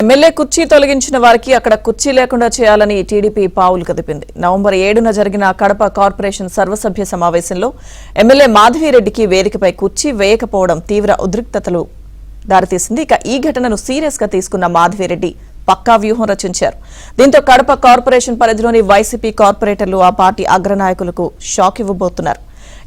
MLA కుర్చీ తొలగించిన వారికి అక్కడ కుర్చీ లేకుండా చేయాలని టీడీపీ పావులు కదిపింది. నవంబర్ 7న జరిగిన కడప కార్పొరేషన్ సర్వసభ్య సమావేశంలో ఎమ్మెల్యే మాధవిరెడ్డికి వేదికపై కుర్చీ వేయకపోవడం తీవ్ర ఉద్రిక్తతలు దారితీసింది. ఇక ఈ ఘటనను సీరియస్ గా తీసుకున్న మాధవిరెడ్డి పక్కా వ్యూహం రచించారు. దీంతో కడప కార్పొరేషన్ పరిధిలోని వైసీపీ కార్పొరేటర్లు ఆ పార్టీ అగ్రనాయకులకు షాక్ ఇవ్వబోతున్నారు.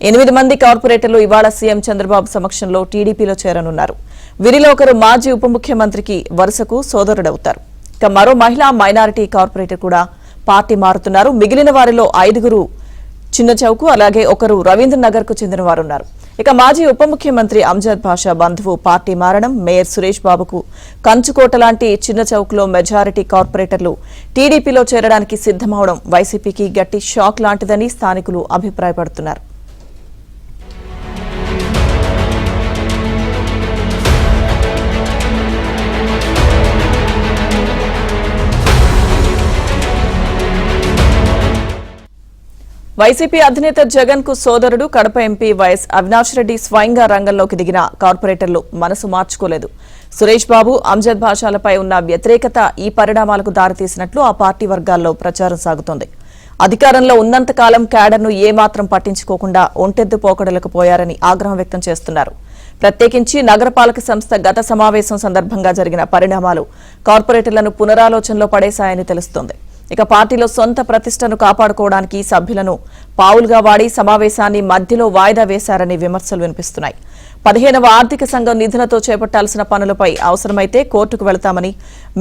8 మంది కార్పొరేటర్లు ఇవాళ సీఎం చంద్రబాబు సమక్షంలో టీడీపీలో చేరనున్నారు. వీరిలో ఒకరు మాజీ ఉప ముఖ్యమంత్రికి వరుసకు సోదరుడవుతారు. ఇక మరో మహిళా మైనారిటీ కార్పొరేటర్ కూడా పార్టీ మారుతున్నారు. మిగిలిన వారిలో 5 చిన్న చౌకు, అలాగే ఒకరు రవీంద్రనగర్ కు చెందిన వారున్నారు. ఇక మాజీ ఉప ముఖ్యమంత్రి అంజద్ బాషా బంధువు పార్టీ మారడం, మేయర్ సురేష్ బాబుకు కంచుకోట లాంటి చిన్న చౌక్లో మెజారిటీ కార్పొరేటర్లు టీడీపీలో చేరడానికి సిద్దమవడం వైసీపీకి గట్టి షాక్ లాంటిదని స్థానికులు అభిప్రాయపడుతున్నారు. వైసీపీ అధినేత జగన్ కు సోదరుడు కడప ఎంపీ వైఎస్ అవినాష్ రెడ్డి స్వయంగా రంగంలోకి దిగిన కార్పొరేటర్లు మనసు మార్చుకోలేదు. సురేష్ బాబు, అంజద్ బాషాలపై ఉన్న వ్యతిరేకత ఈ పరిణామాలకు దారితీసినట్లు ఆ పార్టీ వర్గాల్లో ప్రచారం సాగుతోంది. అధికారంలో ఉన్నంతకాలం క్యాడర్ను ఏమాత్రం పట్టించుకోకుండా ఒంటెద్దు పోకడలకు పోయారని ఆగ్రహం వ్యక్తం చేస్తున్నారు. ప్రత్యేకించి నగరపాలక సంస్థ గత సమావేశం సందర్భంగా జరిగిన పరిణామాలు కార్పొరేటర్లను పునరాలోచనలో పడేశాయని తెలుస్తోంది. ఇక పార్టీలో సొంత ప్రతిష్టను కాపాడుకోవడానికి సభ్యులను పావులుగా వాడి సమావేశాన్ని మధ్యలో వాయిదా వేశారని విమర్శలు వినిపిస్తున్నాయి. 15వ ఆర్థిక సంఘం నిధులతో చేపట్టాల్సిన పనులపై అవసరమైతే కోర్టుకు వెళతామని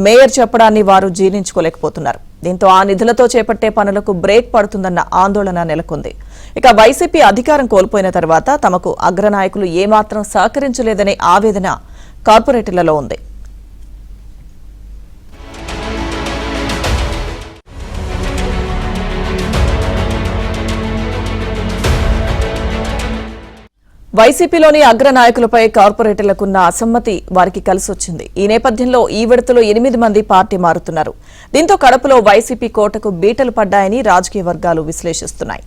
మేయర్ చెప్పడాన్ని వారు జీర్ణించుకోలేకపోతున్నారు. దీంతో ఆ నిధులతో చేపట్టే పనులకు బ్రేక్ పడుతుందన్న ఆందోళన నెలకొంది. ఇక వైసీపీ అధికారం కోల్పోయిన తర్వాత తమకు అగ్రనాయకులు ఏమాత్రం సహకరించలేదనే ఆవేదన కార్పొరేటర్లలో ఉంది. వైసీపీలోని అగ్రనాయకులపై కార్పొరేటర్లకున్న అసమ్మతి వారికి కలిసొచ్చింది. ఈ నేపథ్యంలో ఈ విడతలో 8 మంది పార్టీ మారుతున్నారు. దీంతో కడపలో వైసీపీ కోటకు బీటలు పడ్డాయని రాజకీయ వర్గాలు విశ్లేషిస్తున్నాయి.